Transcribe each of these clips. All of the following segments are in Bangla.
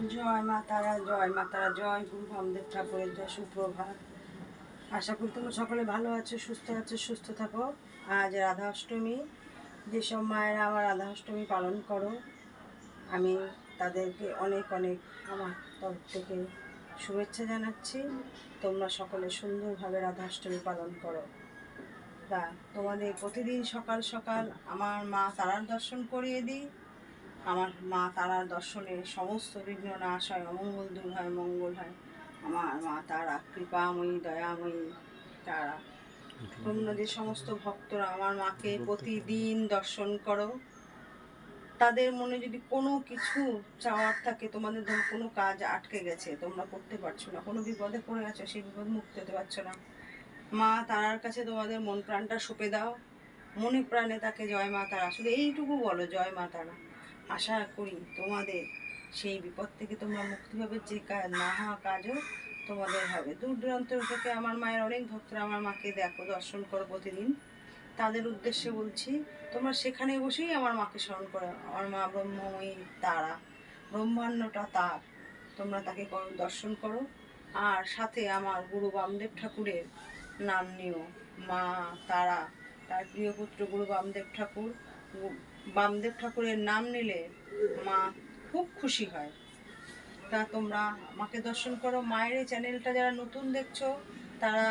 জয় মা তারা, জয় মা তারা, জয় গুরু বামদেব ঠাকুরের জয়, সুপ্রভাত। আশা করি তোমরা সকলে ভালো আছো, সুস্থ থাকো। আজ রাধা অষ্টমী। যেসব মায়েরা আমার রাধা অষ্টমী পালন করো, আমি তাদেরকে অনেক অনেক আমার তরফ থেকে শুভেচ্ছা জানাচ্ছি। তোমরা সকলে সুন্দরভাবে রাধা অষ্টমী পালন করো। তা তোমাদের প্রতিদিন সকাল সকাল আমার মা তারার দর্শন করিয়ে দিই। আমার মা তারার দর্শনে সমস্ত বিঘ্ন নাশ হয়, অমঙ্গল দূর হয়, মঙ্গল হয়। আমার মা তারা কৃপাময়ী, দয়াময়ী তারা। তোমরা যে সমস্ত ভক্তরা আমার মাকে প্রতিদিন দর্শন করো, তাদের মনে যদি কোনো কিছু চাওয়ার থাকে, তোমাদের ধরো কোনো কাজ আটকে গেছে, তোমরা করতে পারছো না, কোনো বিপদে পড়ে আছো, সেই বিপদ মুক্ত হতে পারছো না, মা তারার কাছে তোমাদের মন প্রাণটা সঁপে দাও। মনে প্রাণে তাকে জয় মা তারা, শুধু এইটুকু বলো, জয় মা তারা। আশা করি তোমাদের সেই বিপদ থেকে তোমরা মুক্তি হবে। যে কাজ না হওয়া কাজও তোমাদের হবে। দূর দূরান্ত থেকে আমার মায়ের অনেক ভক্তরা আমার মাকে দেখো, দর্শন করো প্রতিদিন। তাদের উদ্দেশ্যে বলছি, তোমরা সেখানে বসেই আমার মাকে স্মরণ করো। আমার মা ব্রহ্মময়ী তারা, ব্রহ্মাণ্ডটা তার, তোমরা তাকে দর্শন করো। আর সাথে আমার গুরু বামদেব ঠাকুরের নাম নিও। মা তারা, তার প্রিয় পুত্র গুরু বামদেব ঠাকুর। বামদেব ঠাকুরের নাম নিলে মা খুব খুশি হয়। তা তোমরা মাকে দর্শন করো। মায়ের এই চ্যানেলটা যারা নতুন দেখছো, তারা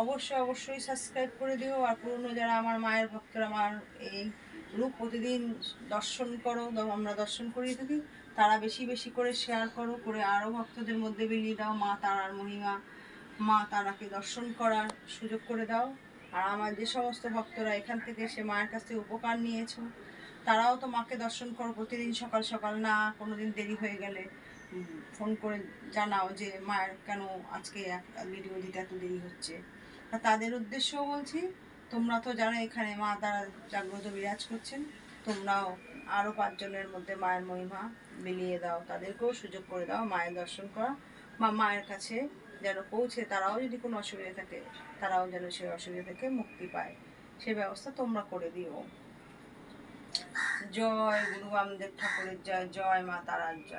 অবশ্যই সাবস্ক্রাইব করে দিও। আর পুরনো যারা আমার মায়ের ভক্তরা, আমার এই রূপ প্রতিদিন দর্শন করো, আমরা দর্শন করিয়ে থাকি, তারা বেশি বেশি করে শেয়ার করো, করে আরও ভক্তদের মধ্যে বিলিয়ে দাও মা তারার মহিমা, মা তারাকে দর্শন করার সুযোগ করে দাও। আর আমার যে সমস্ত ভক্তরা এখান থেকে সে মায়ের কাছ থেকে উপকার নিয়েছো, তারাও তো মাকে দর্শন করো প্রতিদিন সকাল সকাল। না কোনো দিন দেরি হয়ে গেলে ফোন করে জানাও যে মায়ের কেন আজকে ভিডিও দিতে এত দেরি হচ্ছে। তাদের উদ্দেশ্যও বলছি, তোমরা তো জানো এখানে মা তারা জাগ্রত বিরাজ করছেন, তোমরাও আরও 5 জনের মধ্যে মায়ের মহিমা মিলিয়ে দাও, তাদেরকেও সুযোগ করে দাও মায়ের দর্শন করা, বা মায়ের কাছে যেন পৌঁছে তারাও যদি কোনো অসুবিধা থাকে, তারাও যেন সেই অসুবিধা থেকে মুক্তি পায়, সে ব্যবস্থা তোমরা করে দিও। জয় গুরু বামদেব ঠাকুরের জয়, জয় মা তারার জয়।